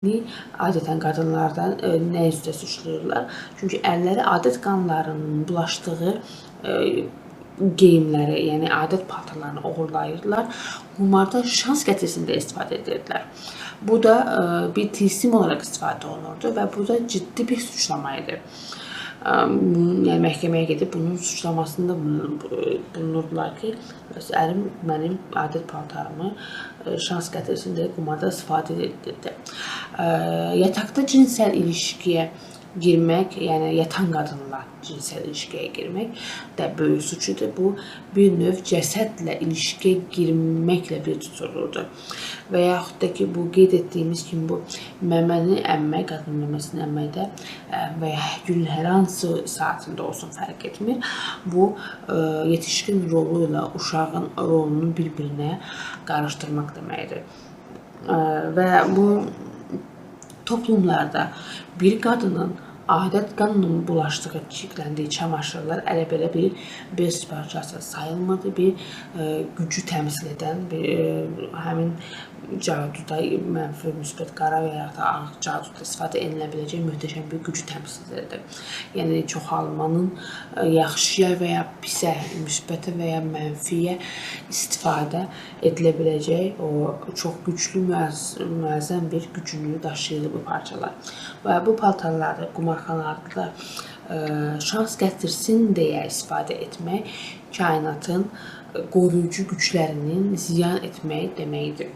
Adətən qadınlardan nə üzrə suçlayırlar? Çünki əlləri adət qanlarının bulaşdığı geyimləri, yəni adət paltarlarını oğurlayırlar. Qumarda şans gətirsin deyə istifadə edirdilər. Bu da bir tilsim olaraq istifadə olunurdu və bu da ciddi bir suçlama idi. Yəni məhkəməyə gedib bunun suçlamasında bulunurdular ki, ərim mənim adət paltarımı şans gətirsin deyə qumarda istifadə edirdi. Yataqda cinsel ilişkiyə girmək, yəni yatan qadınla cinsel ilişkiyə girmək də böyük suç idi. Bu, bir növ cəsədlə ilişkiyə girməklə bir tutulurdu. Və yaxud da ki, bu qeyd etdiyimiz kimi, bu məməni əmmək, qadın məməsini əmməkdə və ya günün hər hansı saatında olsun, fərq etmir. Bu, yetişkin rolu ilə uşağın rolunu bir-birinə qarışdırmaq deməkdir. Və bu toplumlarda bir qadının adət qanunun bulaşdığı, çirkləndiyi çamaşırlar elə-belə bir bez parçası sayılmadı, bir gücü təmsil edən, həmin caduda mənfi, müsbət, qara və ya da ağ caduda istifadə edilə biləcək möhtəşəm bir gücü təmsil edir. Yəni, çoxalmanın yaxşıya və ya pisə, müsbətə və ya mənfiyə istifadə edilə biləcək o çox güclü, müəzzəm bir gücünü daşıyırdı bu parçalar. Və bu paltarları qumarxanalarda şans gətirsin deyə istifadə etmək kainatın qoruyucu güclərinin ziyan etmək deməkdir.